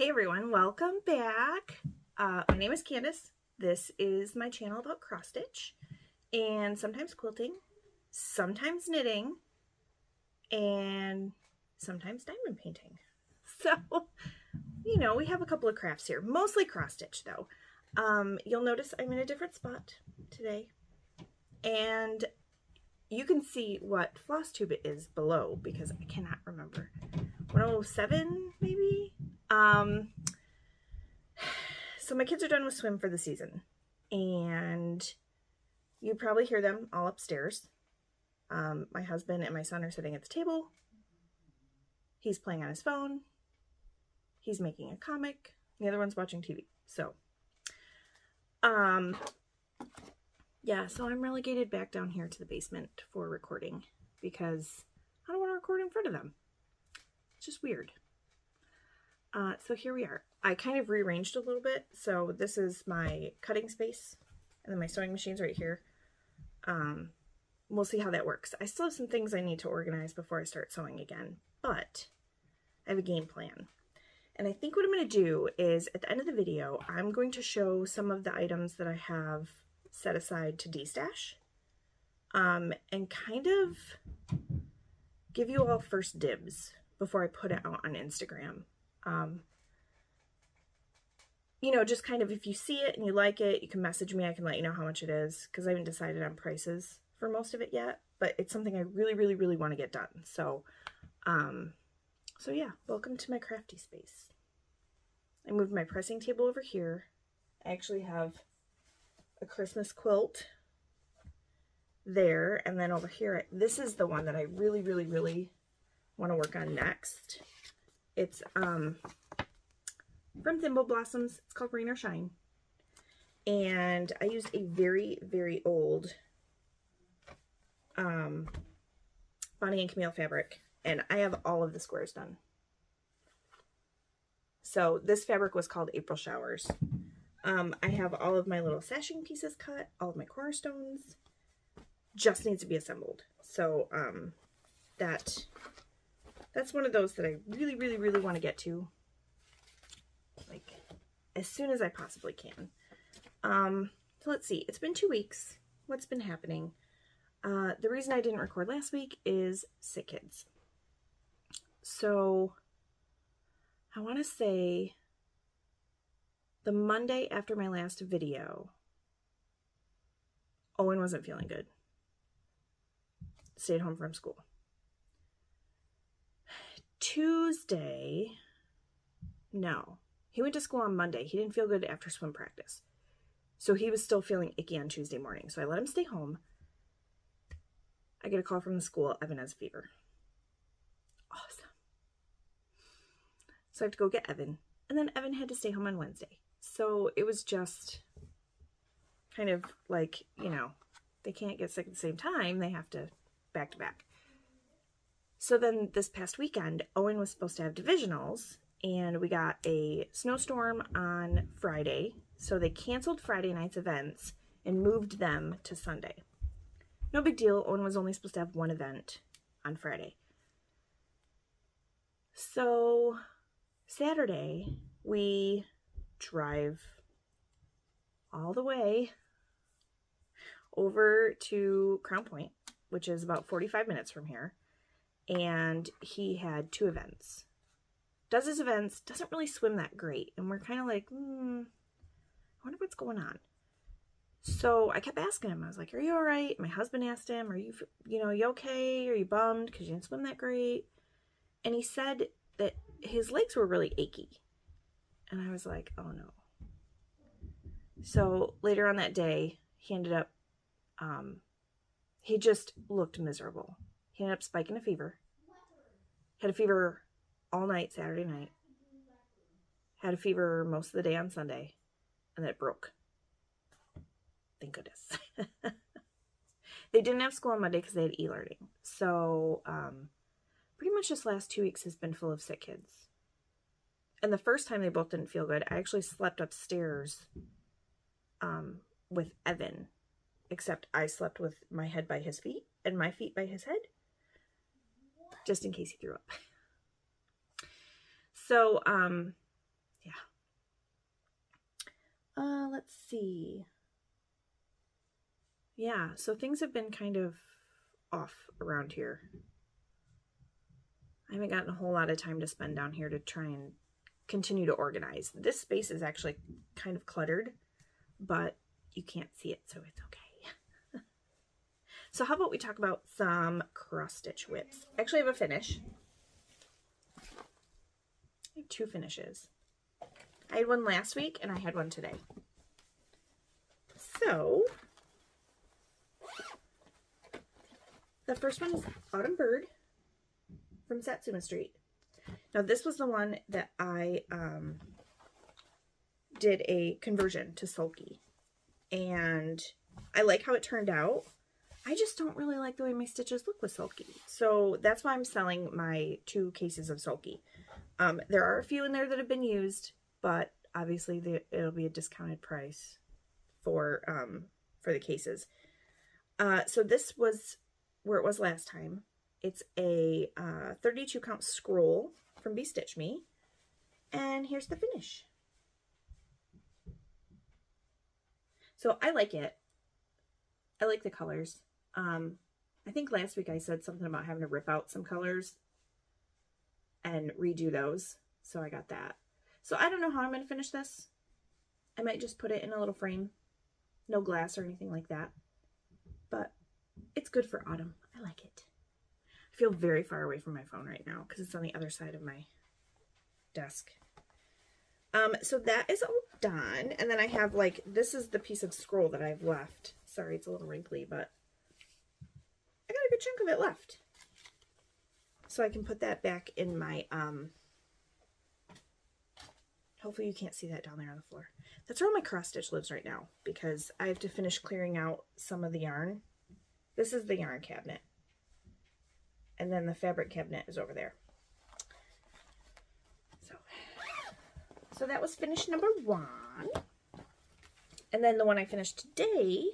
Hey everyone, welcome back. My name is Candace. This is my channel about cross stitch and sometimes quilting, sometimes knitting, and sometimes diamond painting. So, you know, we have a couple of crafts here, mostly cross stitch though. You'll notice I'm in a different spot today, and you can see what Flosstube is below because I cannot remember. 107 maybe? So my kids are done with swim for the season, and you probably hear them all upstairs. My husband and my son are sitting at the table. He's playing on his phone. He's making a comic. The other one's watching TV. So, yeah, so I'm relegated back down here to the basement for recording because I don't want to record in front of them. It's just weird. So here we are. I kind of rearranged a little bit. So this is my cutting space, and then my sewing machine's right here. We'll see how that works. I still have some things I need to organize before I start sewing again, but I have a game plan. And I think what I'm going to do is at the end of the video, I'm going to show some of the items that I have set aside to destash, and kind of give you all first dibs before I put it out on Instagram. You know, just kind of if you see it and you like it, you can message me. I can let you know how much it is because I haven't decided on prices for most of it yet, but it's something I really want to get done. So, so yeah, welcome to my crafty space. I moved my pressing table over here. I actually have a Christmas quilt there, and then over here, this is the one that I really want to work on next. It's from Thimble Blossoms. It's called Rain or Shine. And I used a very old Bonnie and Camille fabric, and I have all of the squares done. So this fabric was called April Showers. I have all of my little sashing pieces cut, all of my cornerstones. Just needs to be assembled. So that's one of those that I really want to get to, like, as soon as I possibly can. So let's see. It's been 2 weeks. What's been happening? The reason I didn't record last week is sick kids. So I want to say the Monday after my last video, Owen wasn't feeling good. Stayed home from school. Tuesday, no, he went to school on Monday. He didn't feel good after swim practice. So he was still feeling icky on Tuesday morning. So I let him stay home. I get a call from the school. Evan has a fever. Awesome. So I have to go get Evan. And then Evan had to stay home on Wednesday. So it was just kind of like, you know, they can't get sick at the same time. They have to back to back. So then this past weekend, Owen was supposed to have divisionals, and we got a snowstorm on Friday. So they canceled Friday night's events and moved them to Sunday. No big deal. Owen was only supposed to have one event on Friday. So Saturday, we drive all the way over to Crown Point, which is about 45 minutes from here. And he had 2 events. Does his events, doesn't really swim that great. And we're kind of like, I wonder what's going on. So I kept asking him. I was like, are you all right? My husband asked him, are you okay? Are you bummed because you didn't swim that great? And he said that his legs were really achy. And I was like, oh no. So later on that day, he ended up, he just looked miserable. He ended up spiking a fever. Had a fever all night Saturday night. Had a fever most of the day on Sunday. And then it broke. Thank goodness. They didn't have school on Monday because they had e-learning. So pretty much this last 2 weeks has been full of sick kids. And the first time they both didn't feel good, I actually slept upstairs with Evan. Except I slept with my head by his feet and my feet by his head. Just in case he threw up. So, Let's see. Yeah, so things have been kind of off around here. I haven't gotten a whole lot of time to spend down here to try and continue to organize. This space is actually kind of cluttered, but you can't see it, so it's okay. So how about we talk about some cross-stitch whips? Actually, I have a finish. I have 2 finishes. I had one last week, and I had one today. So, the first one is Autumn Bird from Satsuma Street. Now, this was the one that I did a conversion to sulky, and I like how it turned out. I just don't really like the way my stitches look with sulky, so that's why I'm selling my 2 cases of sulky. There are a few in there that have been used, but obviously it'll be a discounted price for the cases. So this was where it was last time. It's a 32 count scroll from Be Stitch Me, and here's the finish. So I like it. I like the colors. I think last week I said something about having to rip out some colors and redo those, so I got that. So I don't know how I'm going to finish this. I might just put it in a little frame. No glass or anything like that. But it's good for autumn. I like it. I feel very far away from my phone right now because it's on the other side of my desk. So that is all done. And then I have, like, this is the piece of scroll that I've left. Sorry, it's a little wrinkly, but I got a good chunk of it left. So I can put that back in my, hopefully you can't see that down there on the floor. That's where all my cross stitch lives right now because I have to finish clearing out some of the yarn. This is the yarn cabinet. And then the fabric cabinet is over there. So that was finish number 1. And then the one I finished today,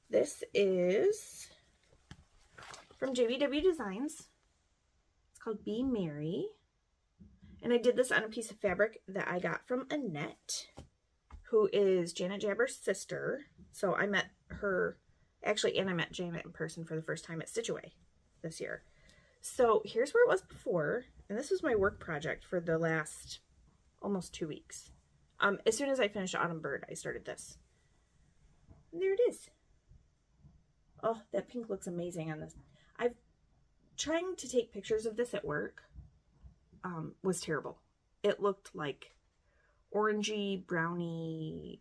this is from JBW Designs. It's called Be Merry. And I did this on a piece of fabric that I got from Annette, who is Janet Jabber's sister. So I met her, actually, and I met Janet in person for the first time at Pittaway this year. So here's where it was before, and this was my work project for the last almost 2 weeks. As soon as I finished Autumn Bird, I started this. And there it is. Oh, that pink looks amazing on this. I've trying to take pictures of this at work was terrible. It looked like orangey, browny,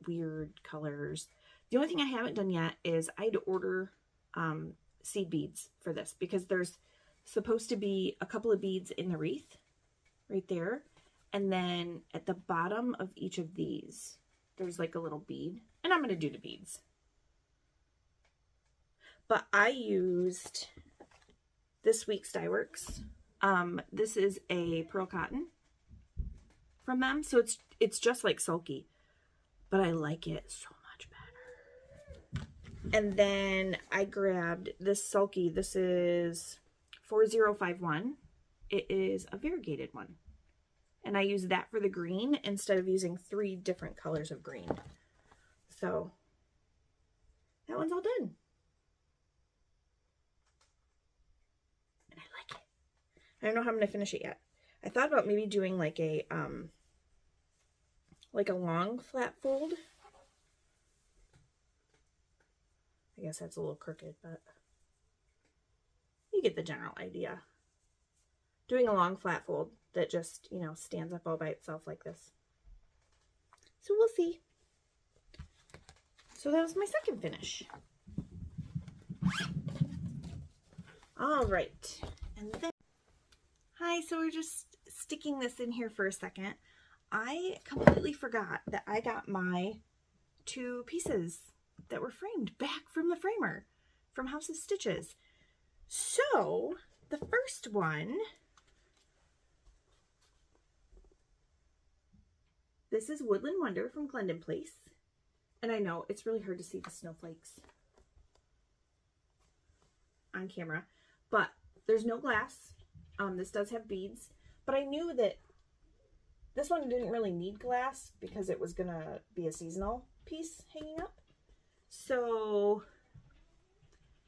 weird colors. The only thing I haven't done yet is I had to order seed beads for this because there's supposed to be a couple of beads in the wreath right there. And then at the bottom of each of these, there's like a little bead. And I'm going to do the beads. But I used this week's Dye Works. This is a pearl cotton from them. So it's just like sulky. But I like it so much better. And then I grabbed this sulky. This is 4051. It is a variegated one. And I use that for the green instead of using 3 different colors of green. So that one's all done. And I like it. I don't know how I'm going to finish it yet. I thought about maybe doing like a long flat fold. I guess that's a little crooked, but you get the general idea. Doing a long flat fold that just, you know, stands up all by itself like this. So we'll see. So that was my second finish. All right. And then, hi, so we're just sticking this in here for a second. I completely forgot that I got my 2 pieces that were framed back from the framer from House of Stitches. So the first one, this is Woodland Wonder from Glendon Place. And I know it's really hard to see the snowflakes on camera, but there's no glass. This does have beads, but I knew that this one didn't really need glass because it was gonna be a seasonal piece hanging up. So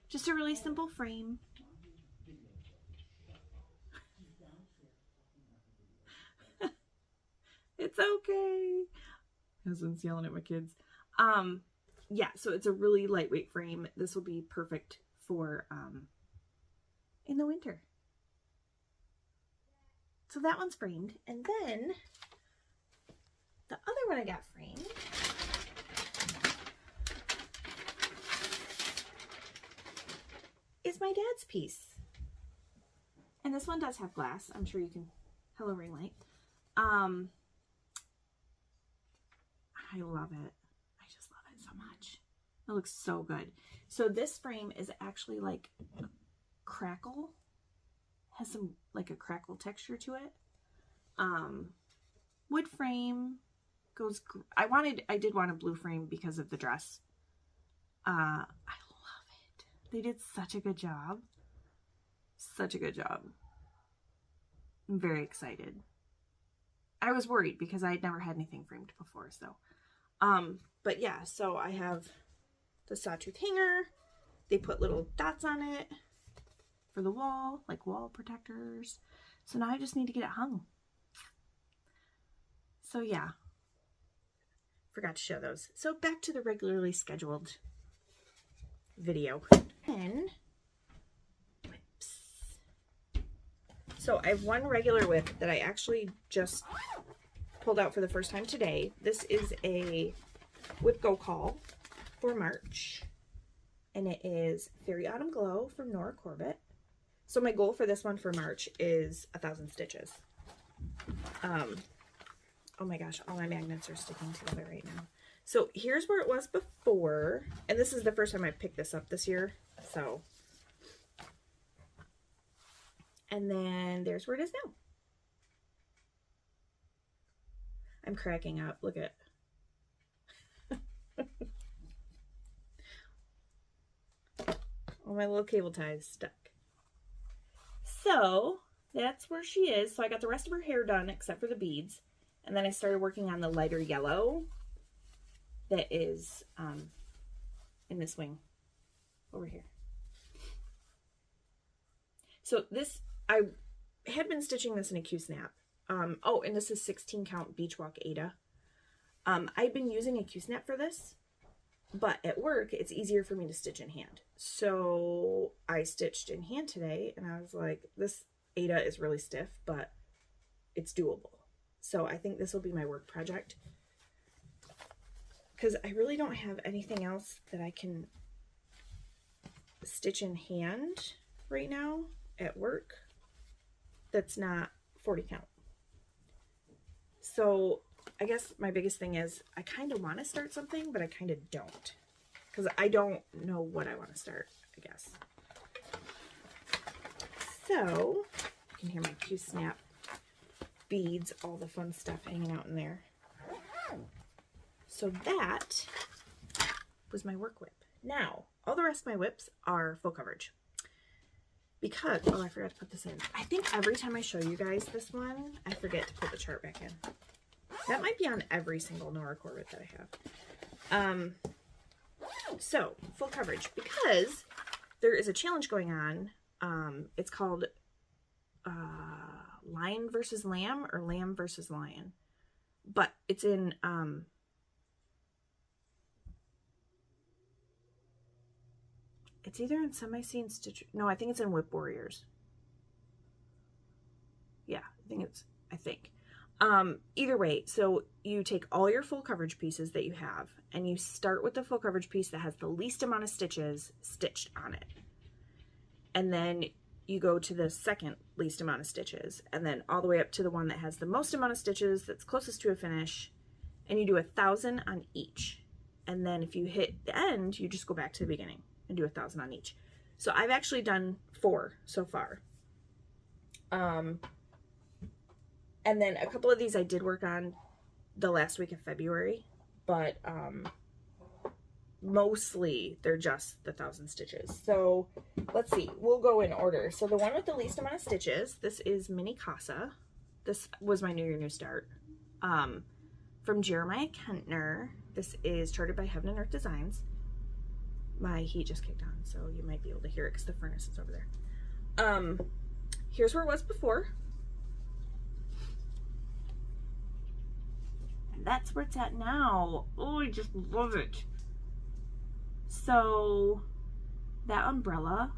just a really simple frame. It's okay. Husband's yelling at my kids. Yeah, so it's a really lightweight frame. This will be perfect for in the winter. So that one's framed. And then the other one I got framed is my dad's piece. And this one does have glass. I'm sure you can, hello ring light. I love it. I just love it so much. It looks so good. So this frame is actually like a crackle. Has some like a crackle texture to it. Wood frame goes, I did want a blue frame because of the dress. I love it. They did such a good job. Such a good job. I'm very excited. I was worried because I had never had anything framed before, so. But yeah, so I have the sawtooth hanger. They put little dots on it for the wall, like wall protectors. So now I just need to get it hung. So yeah, forgot to show those. So back to the regularly scheduled video. And whips. So I have one regular whip that I actually just pulled out for the first time today. This is a Whip Go Call for March, and it is Fairy Autumn Glow from Nora Corbett. So my goal for this one for March is 1,000 stitches. Oh my gosh, all my magnets are sticking together right now. So here's where it was before, and this is the first time I picked this up this year. So, and then there's where it is now. I'm cracking up. Look at all my little cable ties stuck. So that's where she is. So I got the rest of her hair done except for the beads. And then I started working on the lighter yellow that is in this wing over here. So this, I had been stitching this in a Q-snap. Oh, and this is 16 count Beach Walk Ada. I've been using a Q-snap for this, but at work, it's easier for me to stitch in hand. So I stitched in hand today, and I was like, this Ada is really stiff, but it's doable. So I think this will be my work project, because I really don't have anything else that I can stitch in hand right now at work that's not 40 count. So I guess my biggest thing is I kind of want to start something, but I kind of don't, because I don't know what I want to start, I guess. So you can hear my Q-snap beads, all the fun stuff hanging out in there. So that was my work whip. Now, all the rest of my whips are full coverage. Because, oh, I forgot to put this in. I think every time I show you guys this one, I forget to put the chart back in. That might be on every single Nora Corbett that I have. So, full coverage, because there is a challenge going on. It's called Lion versus Lamb, or Lamb versus Lion. But it's in it's either in Semi-Sane Stitch. No, I think it's in Whip Warriors. Yeah, I think. Either way, so you take all your full coverage pieces that you have, and you start with the full coverage piece that has the least amount of stitches stitched on it. And then you go to the second least amount of stitches, and then all the way up to the one that has the most amount of stitches that's closest to a finish, and you do 1,000 on each. And then if you hit the end, you just go back to the beginning and do 1,000 on each. So I've actually done 4 so far. And then a couple of these I did work on the last week of February, but mostly they're just the 1,000 stitches. So let's see, we'll go in order. So the one with the least amount of stitches, this is Mini Kasa. This was my New Year, New Start. From Jeremiah Ketner. This is charted by Heaven and Earth Designs. My heat just kicked on, so you might be able to hear it because the furnace is over there. Here's where it was before. And that's where it's at now. Oh, I just love it. So that umbrella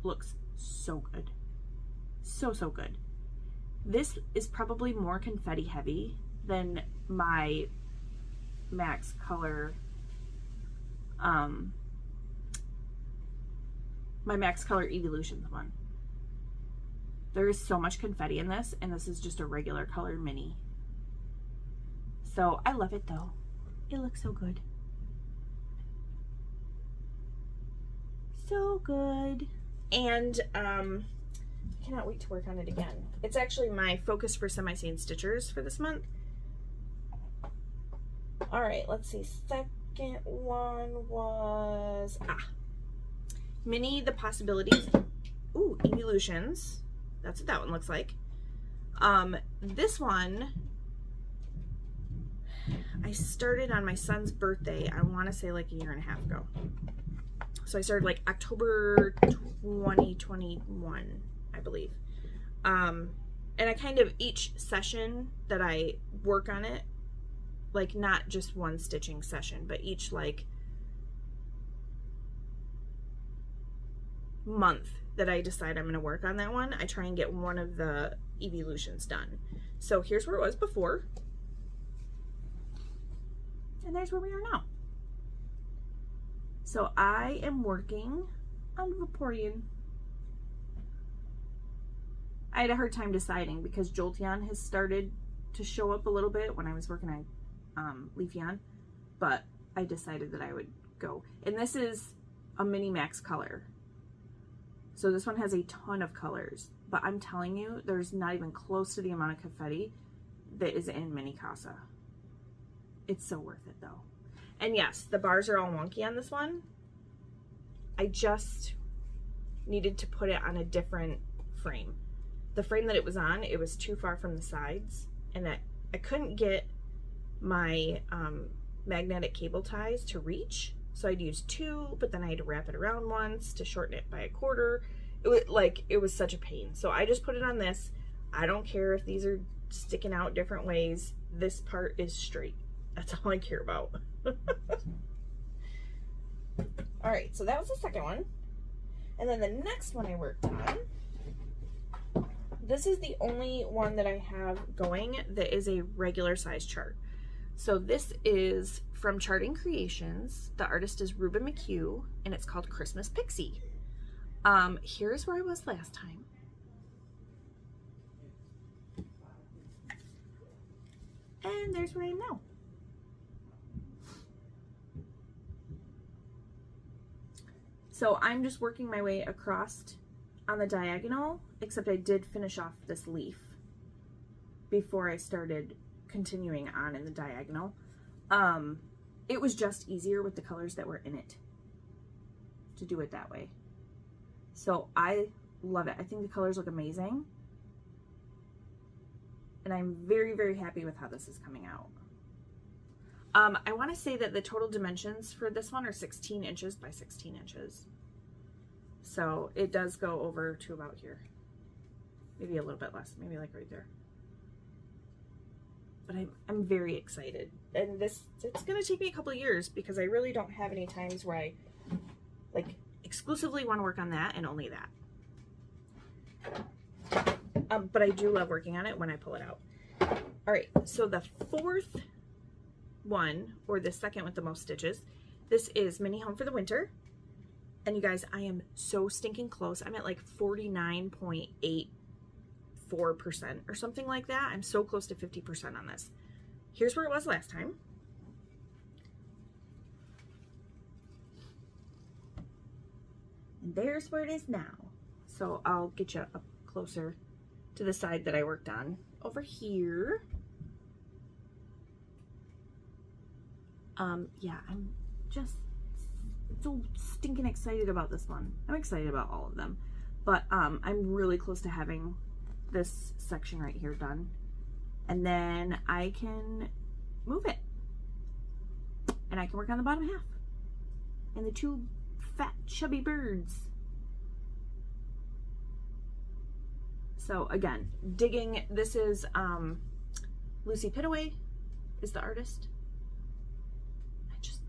looks so good. So good. This is probably more confetti heavy than my Max Color my Max Color Eeveelution one. There is so much confetti in this, and this is just a regular color mini. So I love it though. It looks so good. So good. And I cannot wait to work on it again. It's actually my focus for Sane Stitchers for this month. All right, let's see. Second one was Mini the Possibilities. Ooh, Eeveelutions. That's what that one looks like. This one I started on my son's birthday. I want to say like a year and a half ago. So I started like October 2021, I believe. And I kind of, each session that I work on it, like not just one stitching session, but each like month that I decide I'm going to work on that one, I try and get one of the Eeveelutions done. So here's where it was before. And there's where we are now. So I am working on Vaporeon. I had a hard time deciding because Jolteon has started to show up a little bit when I was working on Leafeon, but I decided that I would go. And this is a mini Max Color. So this one has a ton of colors, but I'm telling you, there's not even close to the amount of confetti that is in mini Kasa. It's so worth it though. And yes, the bars are all wonky on this one. I just needed to put it on a different frame. The frame that it was on, it was too far from the sides, and that I couldn't get my magnetic cable ties to reach. So I'd use two, but then I had to wrap it around once to shorten it by a quarter. It was such a pain. So I just put it on this. I don't care if these are sticking out different ways. This part is straight. That's all I care about. All right, so that was the second one. And then the next one I worked on, this is the only one that I have going that is a regular size chart. So this is from Charting Creations. The artist is Reuben McHugh, and it's called Christmas Pixie. Here's where I was last time. And there's where I am now. So I'm just working my way across on the diagonal, except I did finish off this leaf before I started continuing on in the diagonal. It was just easier with the colors that were in it to do it that way. So I love it. I think the colors look amazing. And I'm very, very happy with how this is coming out. I want to say that the total dimensions for this one are 16 inches by 16 inches. So it does go over to about here. Maybe a little bit less, maybe like right there. But I'm very excited. And it's going to take me a couple of years because I really don't have any times where I like exclusively want to work on that and only that. But I do love working on it when I pull it out. All right, so the fourth one, or the second with the most stitches, this is Mini Home for the Winter. And you guys, I am so stinking close. I'm at like 49.84% or something like that. I'm so close to 50% on this. Here's where it was last time. And there's where it is now. So I'll get you up closer to the side that I worked on over here. Yeah, I'm just so stinking excited about this one. I'm excited about all of them, but I'm really close to having this section right here done, and then I can move it and I can work on the bottom half and the two fat chubby birds. So again, digging, this is Lucy Pittaway is the artist. I just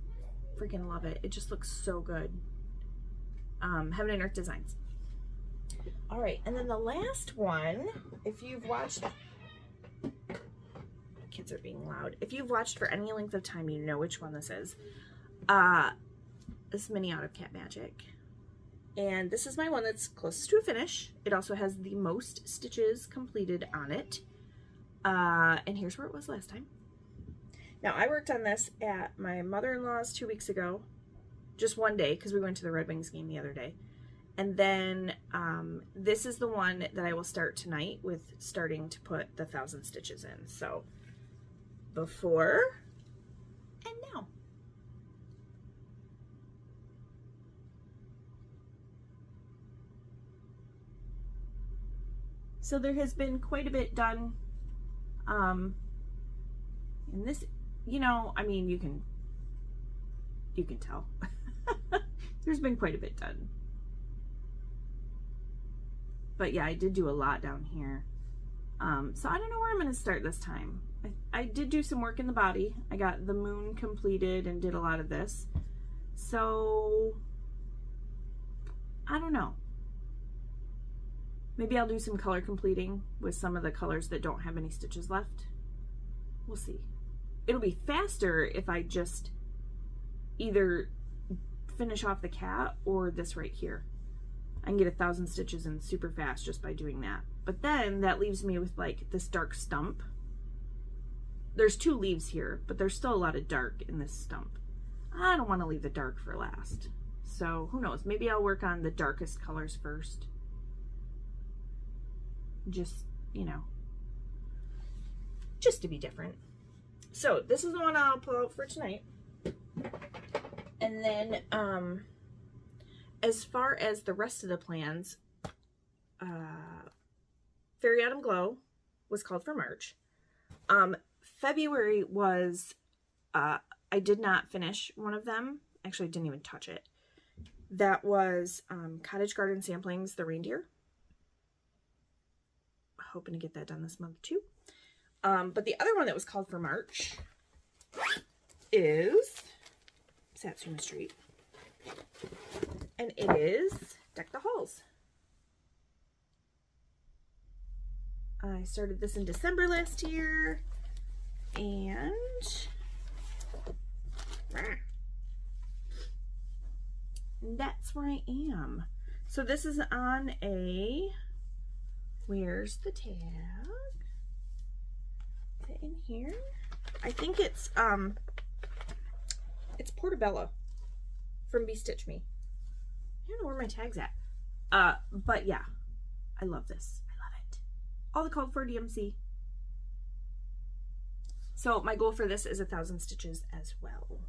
freaking love it. It just looks so good. Heaven and Earth Designs. All right, and then the last one, if you've watched, kids are being loud. If you've watched for any length of time, you know which one this is. This is Mini Out of Cat Magic. And this is my one that's closest to a finish. It also has the most stitches completed on it. And here's where it was last time. Now, I worked on this at my mother-in-law's 2 weeks ago. Just one day, because we went to the Red Wings game the other day. And then this is the one that I will start tonight with starting to put the 1,000 stitches in. So before and now. So there has been quite a bit done. And this, you know, I mean, you can tell. There's been quite a bit done. But yeah, I did do a lot down here. So I don't know where I'm going to start this time. I did do some work in the body. I got the moon completed and did a lot of this. So I don't know. Maybe I'll do some color completing with some of the colors that don't have any stitches left. We'll see. It'll be faster if I just either finish off the cat or this right here. I can get 1,000 stitches in super fast just by doing that. But then that leaves me with like this dark stump. There's 2 leaves here, but there's still a lot of dark in this stump. I don't want to leave the dark for last. So who knows? Maybe I'll work on the darkest colors first. Just, you know, just to be different. So this is the one I'll pull out for tonight. And then as far as the rest of the plans, Fairy Autumn Glow was called for March. February was, I did not finish one of them. Actually, I didn't even touch it. That was Cottage Garden Samplings, the reindeer. Hoping to get that done this month too. But the other one that was called for March is Satsuma Street. And it is Deck the Halls. I started this in December last year, and that's where I am. So this is on a, where's the tag? Is it in here? I think it's Portobello from Be Stitch Me. I don't know where my tag's at. But yeah, I love this. I love it. All the called for DMC. So my goal for this is 1,000 stitches as well.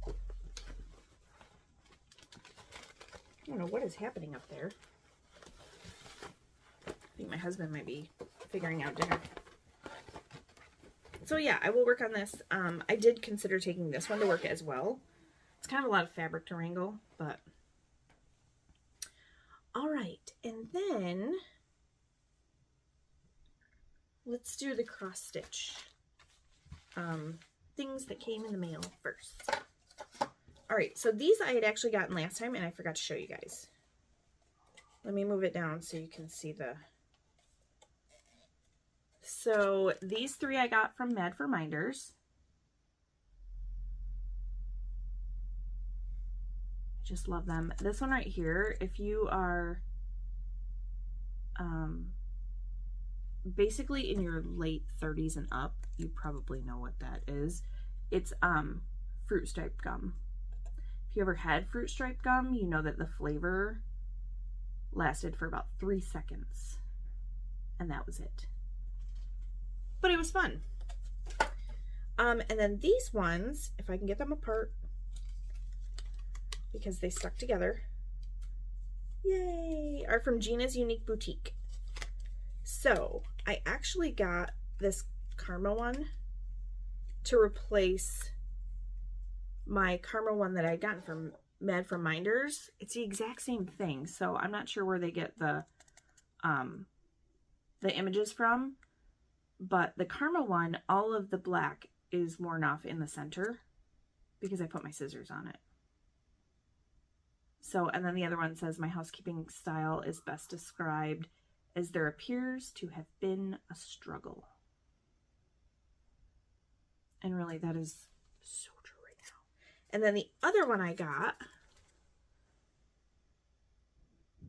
I don't know what is happening up there. I think my husband might be figuring out dinner. So yeah, I will work on this. I did consider taking this one to work as well. It's kind of a lot of fabric to wrangle, but all right. And then let's do the cross stitch things that came in the mail first. All right, so these I had actually gotten last time and I forgot to show you guys. Let me move it down so you can see the... So these 3 I got from Mad for Minders. I just love them. This one right here, if you are basically in your late 30s and up, you probably know what that is. It's fruit striped gum. If you ever had fruit striped gum, you know that the flavor lasted for about 3 seconds. And that was it. But it was fun. And then these ones, if I can get them apart, because they stuck together. Yay! Are from Gina's Unique Boutique. So I actually got this Karma one to replace my Karma one that I'd gotten from Mad from Minders. It's the exact same thing, so I'm not sure where they get the images from, but the Karma one, all of the black is worn off in the center because I put my scissors on it. So, and then the other one says, my housekeeping style is best described as there appears to have been a struggle. And really, that is so true right now. And then the other one I got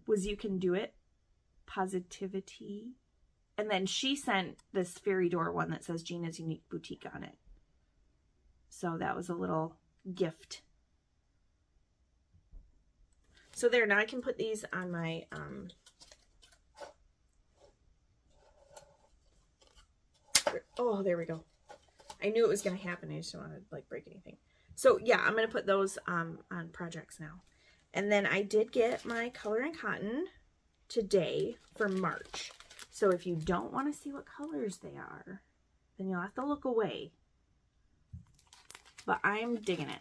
was You Can Do It, Positivity. And then she sent this fairy door one that says Gina's Unique Boutique on it. So that was a little gift. So there, now I can put these on my, oh, there we go. I knew it was going to happen. I just didn't want to like break anything. So yeah, I'm going to put those on projects now. And then I did get my Color and Cotton today for March. So if you don't want to see what colors they are, then you'll have to look away. But I'm digging it.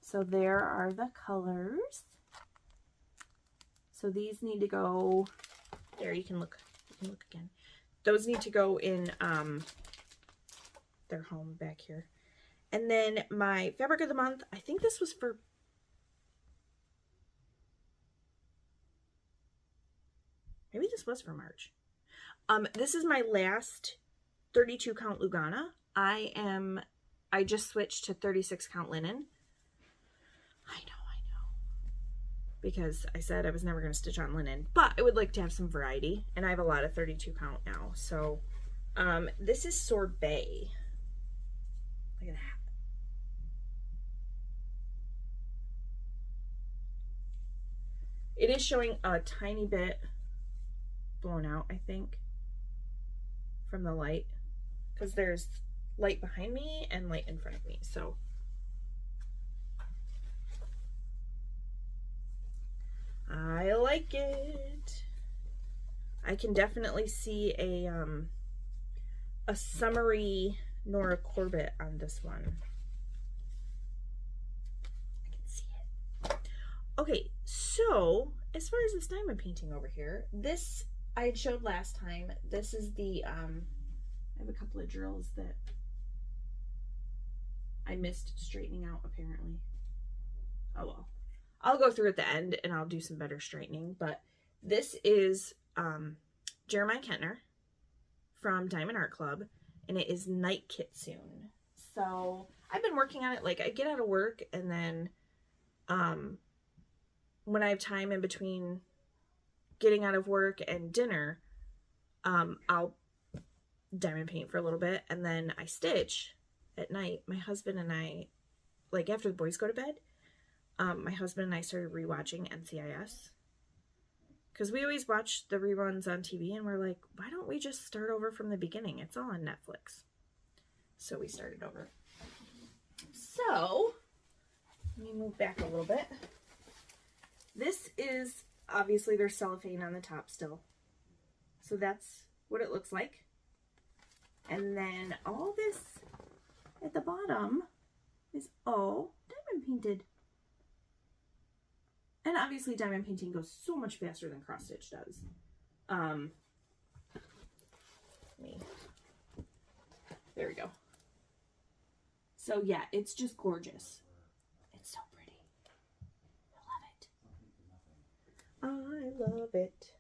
So there are the colors. So these need to go, there you can look again. Those need to go in their home back here. And then my fabric of the month, I think this was for, maybe this was for March. This is my last 32 count Lugana. I just switched to 36 count linen. I know. Because I said I was never going to stitch on linen, but I would like to have some variety, and I have a lot of 32 count now. So this is Sorbet. Look at that. It is showing a tiny bit blown out, I think, from the light, because there's light behind me and light in front of me. So I like it. I can definitely see a summery Nora Corbett on this one. I can see it. Okay, so as far as this diamond painting over here, this I had showed last time. This is the I have a couple of drills that I missed straightening out apparently. Oh well. I'll go through at the end and I'll do some better straightening, but this is Jeremiah Ketner from Diamond Art Club, and it is Night Kitsune. So I've been working on it. Like, I get out of work, and then when I have time in between getting out of work and dinner, I'll diamond paint for a little bit, and then I stitch at night. My husband and I, like after the boys go to bed, my husband and I started rewatching NCIS, because we always watch the reruns on TV, and we're like, why don't we just start over from the beginning? It's all on Netflix. So we started over. So let me move back a little bit. This is, obviously there's cellophane on the top still, so that's what it looks like. And then all this at the bottom is all diamond painted. And obviously diamond painting goes so much faster than cross stitch does. There we go. So yeah, it's just gorgeous. It's so pretty. I love it. I love it.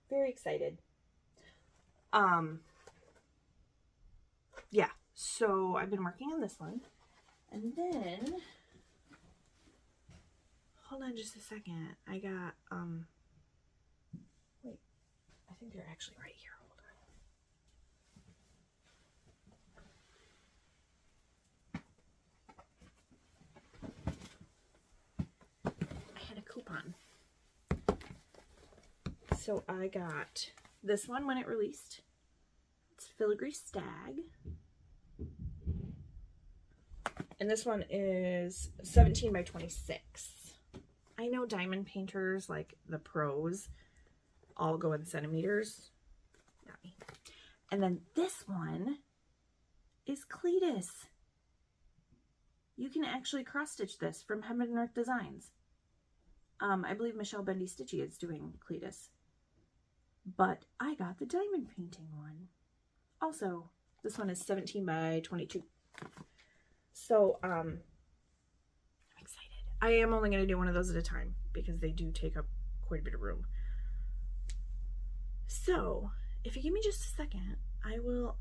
Very excited. Yeah, so I've been working on this one. And then, hold on just a second. I got, wait, I think they're actually right here. Hold on. I had a coupon. So I got this one when it released. It's Filigree Stag. And this one is 17 by 26. I know diamond painters, like the pros, all go in centimeters. Not me. And then this one is Cletus. You can actually cross stitch this from Heaven and Earth Designs. I believe Michelle Bendy Stitchy is doing Cletus. But I got the diamond painting one. Also, this one is 17 by 22. So, I'm excited. I am only going to do one of those at a time because they do take up quite a bit of room. So, if you give me just a second, I will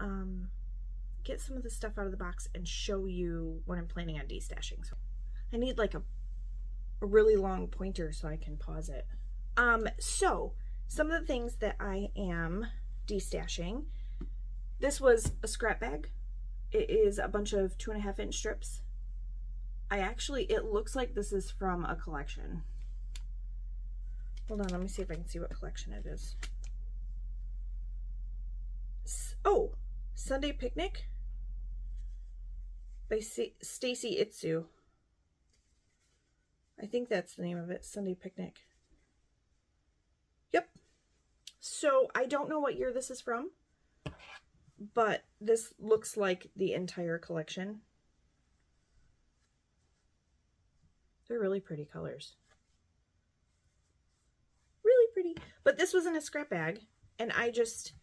get some of the stuff out of the box and show you what I'm planning on destashing. So, I need like a really long pointer so I can pause it. So, some of the things that I am destashing. This was a scrap bag. It is a bunch of 2.5 inch strips. It looks like this is from a collection. Hold on, let me see if I can see what collection it is. Oh, Sunday Picnic by Stacy Itsu. I think that's the name of it, Sunday Picnic. Yep. So I don't know what year this is from, but this looks like the entire collection. They're really pretty colors. Really pretty. But this was in a scrap bag, and I just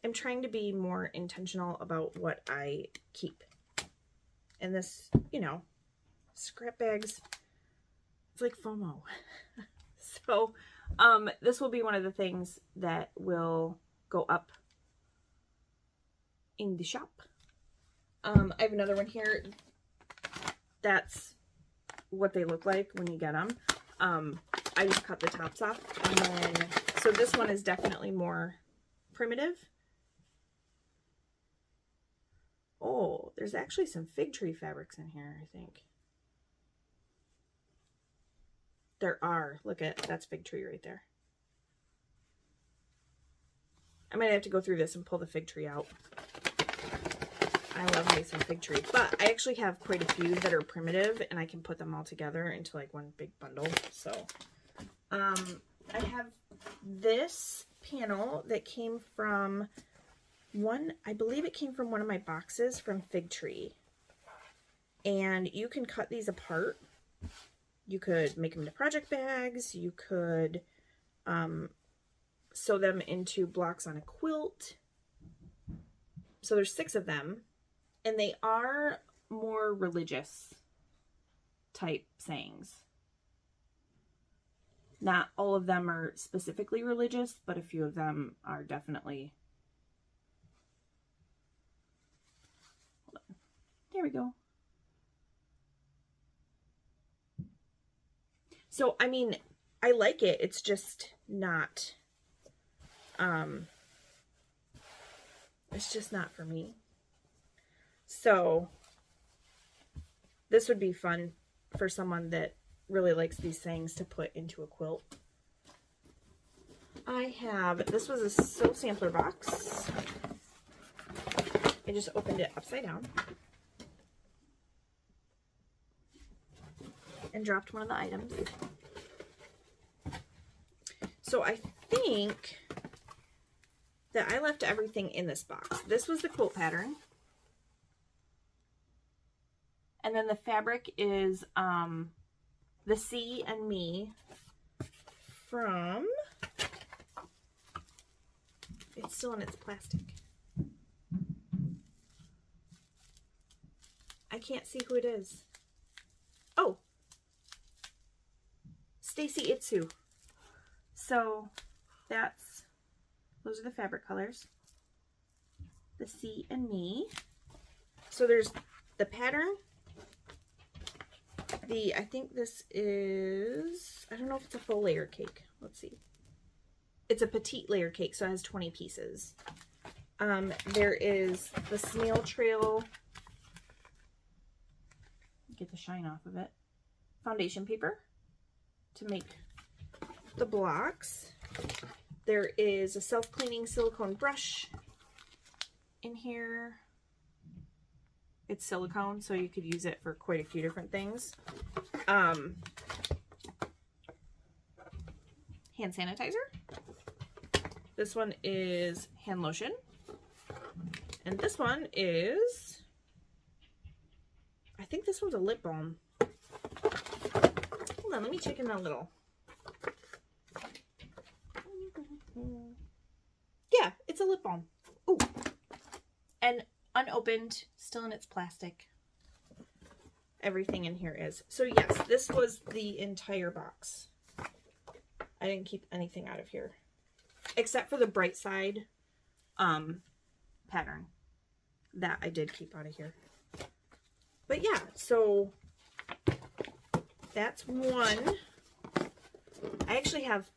am trying to be more intentional about what I keep. And this, you know, scrap bags, it's like FOMO. So, this will be one of the things that will go up in the shop. I have another one here. That's what they look like when you get them. I just cut the tops off, and then, so this one is definitely more primitive. Oh, there's actually some fig tree fabrics in here, I think. There are. Look at, that's fig tree right there. I might have to go through this and pull the fig tree out. I love me some fig tree. But I actually have quite a few that are primitive, and I can put them all together into like one big bundle. So, I have this panel that came from I believe it came from one of my boxes from Fig Tree. And you can cut these apart. You could make them into project bags. You could sew them into blocks on a quilt. So there's 6 of them. And they are more religious type sayings. Not all of them are specifically religious, but a few of them are definitely. Hold on. There we go. So, I mean, I like it. It's just not, it's just not for me. So, this would be fun for someone that really likes these things to put into a quilt. This was a sew sampler box. I just opened it upside down and dropped one of the items. So I think that I left everything in this box. This was the quilt pattern. And then the fabric is The Sea and Me from, it's still in its plastic. I can't see who it is. Oh, Stacy Itsu. So those are the fabric colors. The Sea and Me. So there's the pattern. I think this is, I don't know if it's a full layer cake. Let's see. It's a petite layer cake, so it has 20 pieces. There is the snail trail. Get the shine off of it. Foundation paper to make the blocks. There is a self-cleaning silicone brush in here. It's silicone, so you could use it for quite a few different things. hand sanitizer. This one is hand lotion. And this one is, I think this one's a lip balm. Hold on, let me check in a little. Yeah, it's a lip balm. Ooh. And unopened, still in its plastic. Everything in here is. So yes, this was the entire box. I didn't keep anything out of here. Except for the bright side pattern. That I did keep out of here. But yeah, so that's one. I actually have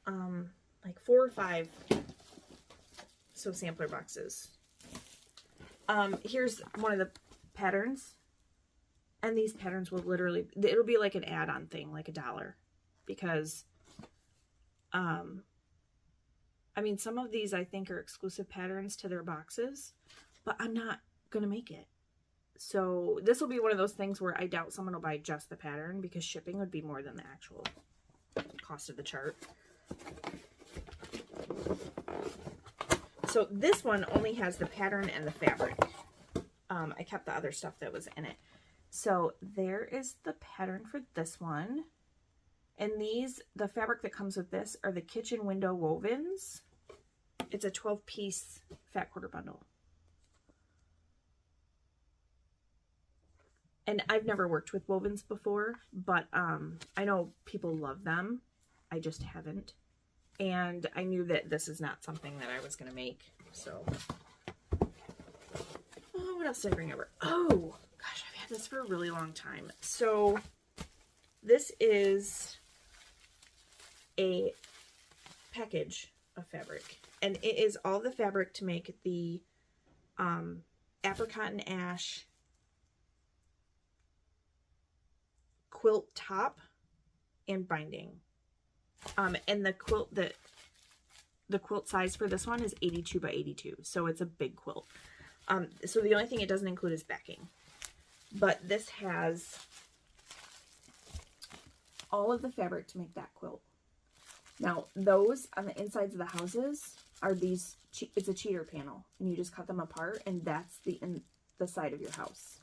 like 4 or 5 sampler boxes. Here's one of the patterns. And these patterns will literally, it'll be like an add-on thing, like $1. Because, I mean, some of these I think are exclusive patterns to their boxes, but I'm not going to make it. So this will be one of those things where I doubt someone will buy just the pattern because shipping would be more than the actual cost of the chart. So this one only has the pattern and the fabric. I kept the other stuff that was in it. So there is the pattern for this one. And these, the fabric that comes with this are the kitchen window wovens. It's a 12-piece fat quarter bundle. And I've never worked with wovens before, but I know people love them. I just haven't. And I knew that this is not something that I was going to make. So, oh, what else did I bring over? Oh, gosh, I've had this for a really long time. So, this is a package of fabric. And it is all the fabric to make the apricot and ash quilt top and binding. And the quilt size for this one is 82 by 82, so it's a big quilt. So the only thing it doesn't include is backing. But this has all of the fabric to make that quilt. Now, those on the insides of the houses are these, it's a cheater panel, and you just cut them apart, and that's the side of your house.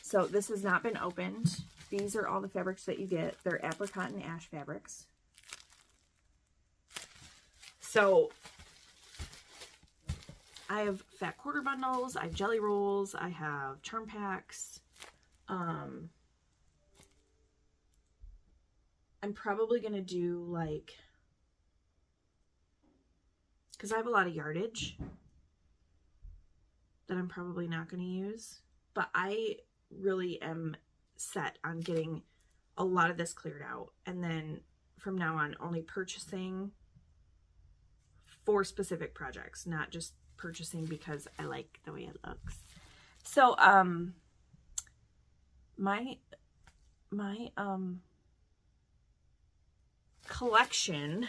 So this has not been opened. These are all the fabrics that you get. They're apricot and ash fabrics. So I have fat quarter bundles, I have jelly rolls, I have charm packs. I'm probably going to do like, because I have a lot of yardage that I'm probably not going to use, but I really am set on getting a lot of this cleared out, and then from now on only purchasing for specific projects, not just purchasing because I like the way it looks. So my collection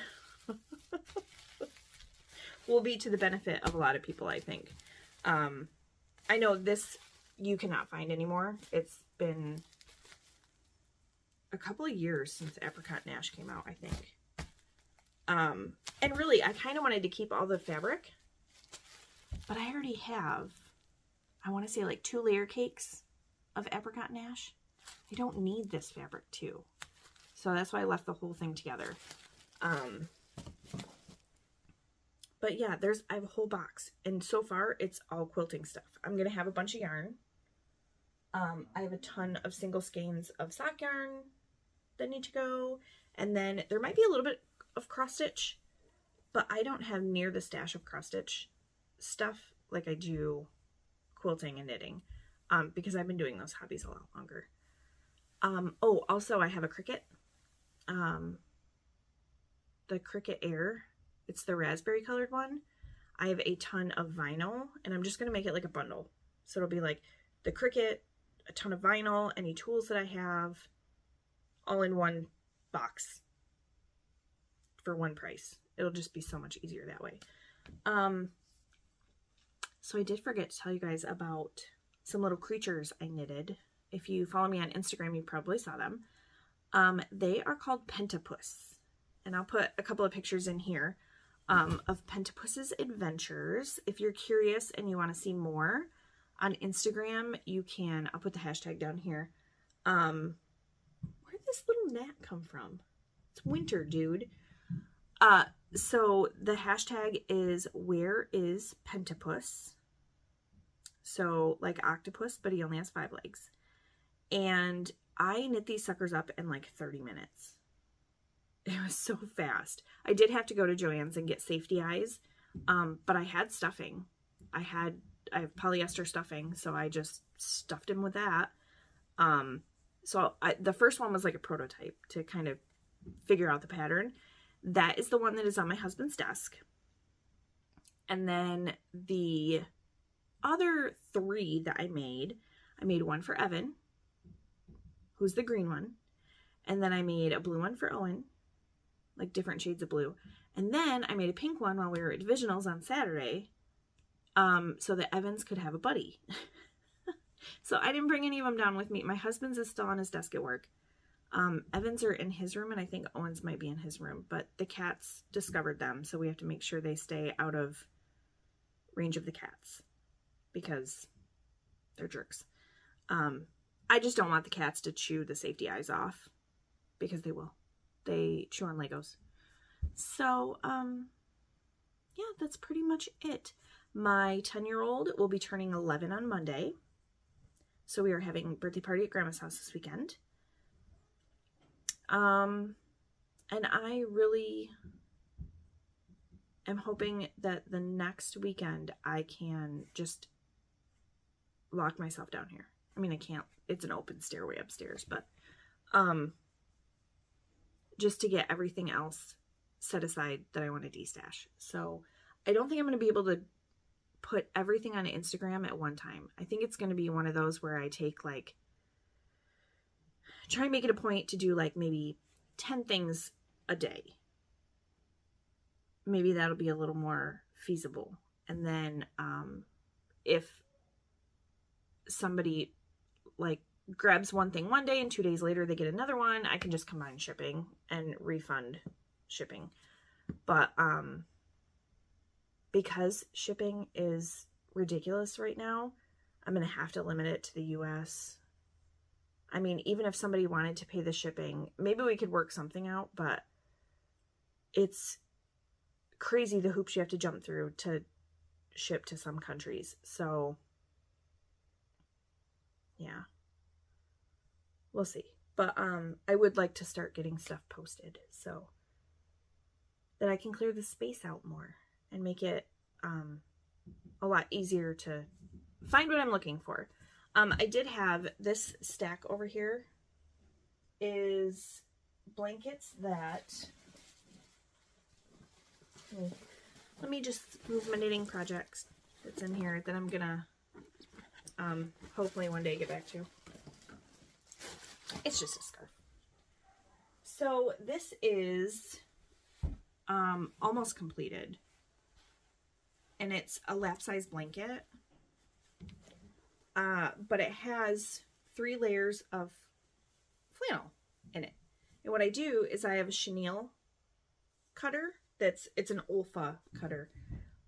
will be to the benefit of a lot of people, I think. I know this you cannot find anymore. It's been a couple of years since Apricot and Ash came out, I think. And really, I kind of wanted to keep all the fabric, but I already have, I want to say like 2 layer cakes of Apricot and Ash. I don't need this fabric too. So that's why I left the whole thing together. But yeah, I have a whole box, and so far it's all quilting stuff. I'm going to have a bunch of yarn. I have a ton of single skeins of sock yarn that need to go. And then there might be a little bit of cross stitch, but I don't have near the stash of cross stitch stuff like I do quilting and knitting, because I've been doing those hobbies a lot longer. Oh, also I have a Cricut, the Cricut Air. It's the raspberry colored one. I have a ton of vinyl, and I'm just going to make it like a bundle. So it'll be like the Cricut, a ton of vinyl, any tools that I have, all in one box for one price. It'll just be so much easier that way. So I did forget to tell you guys about some little creatures I knitted. If you follow me on Instagram, you probably saw them. They are called Pentapus, and I'll put a couple of pictures in here of Pentapus's adventures. If you're curious and you want to see more on Instagram, you can. I'll put the hashtag down here. Where'd this little gnat come from? It's winter, dude. So the hashtag is where is Pentapus? So like octopus, but he only has 5 legs. And I knit these suckers up in like 30 minutes. It was so fast. I did have to go to Joann's and get safety eyes, but I had stuffing. I have polyester stuffing, so I just stuffed him with that. The first one was like a prototype to kind of figure out the pattern. That is the one that is on my husband's desk. And then the other 3 that I made one for Evan, who's the green one. And then I made a blue one for Owen, like different shades of blue. And then I made a pink one while we were at Divisionals on Saturday, so that Evans could have a buddy. So I didn't bring any of them down with me. My husband's is still on his desk at work. Evans are in his room, and I think Owen's might be in his room, but the cats discovered them, so we have to make sure they stay out of range of the cats because they're jerks. I just don't want the cats to chew the safety eyes off because they will. They chew on Legos. So, yeah, that's pretty much it. My 10-year-old will be turning 11 on Monday. So we are having a birthday party at Grandma's house this weekend. And I really am hoping that the next weekend I can just lock myself down here. I mean, I can't. It's an open stairway upstairs, but just to get everything else set aside that I want to destash. So I don't think I'm going to be able to put everything on Instagram at one time. I think it's going to be one of those where I take like, try and make it a point to do like maybe 10 things a day. Maybe that'll be a little more feasible. And then if somebody like grabs one thing one day and 2 days later they get another one, I can just combine shipping and refund shipping. But because shipping is ridiculous right now, I'm going to have to limit it to the US. I mean, even if somebody wanted to pay the shipping, maybe we could work something out, but it's crazy the hoops you have to jump through to ship to some countries. So yeah, we'll see. But I would like to start getting stuff posted so that I can clear the space out more and make it a lot easier to find what I'm looking for. I did have this stack over here is blankets that, let me just move my knitting projects that's in here that I'm gonna hopefully one day get back to. It's just a scarf. So this is almost completed, and it's a lap size blanket, but it has 3 layers of flannel in it. And what I do is I have a chenille cutter it's an Olfa cutter,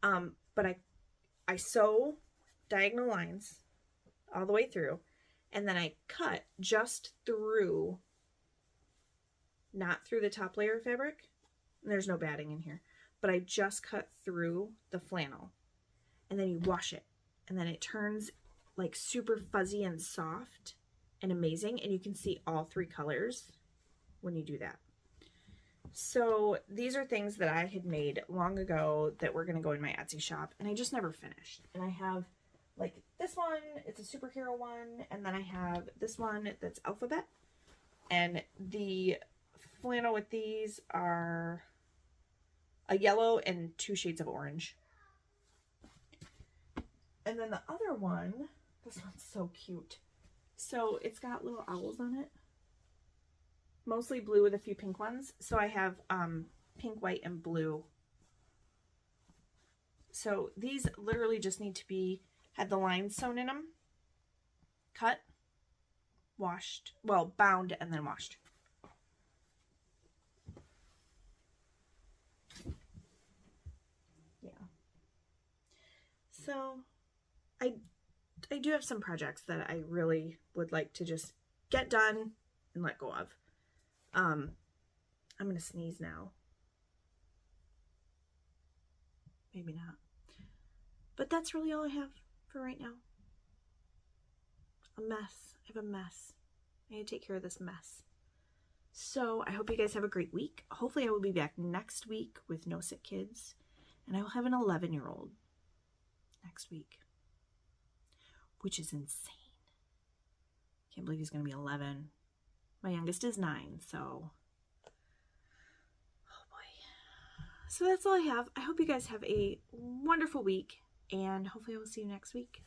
but I sew diagonal lines all the way through, and then I cut just through, not through the top layer of fabric. There's no batting in here, but I just cut through the flannel, and then you wash it, and then it turns like super fuzzy and soft and amazing, and you can see all 3 colors when you do that. So these are things that I had made long ago that were going to go in my Etsy shop, and I just never finished. And I have like this one, it's a superhero one, and then I have this one that's alphabet, and the flannel with these are a yellow and 2 shades of orange. And then the other one, this one's so cute. So it's got little owls on it. Mostly blue with a few pink ones. So I have pink, white, and blue. So these literally just need to be, had the lines sewn in them, cut, washed, well, bound, and then washed. So I do have some projects that I really would like to just get done and let go of. I'm going to sneeze now. Maybe not. But that's really all I have for right now. A mess. I have a mess. I need to take care of this mess. So I hope you guys have a great week. Hopefully I will be back next week with no sick kids. And I will have an 11-year-old next week, which is insane. Can't believe he's going to be 11. My youngest is 9, so oh boy. So that's all I have. I hope you guys have a wonderful week, and hopefully I will see you next week.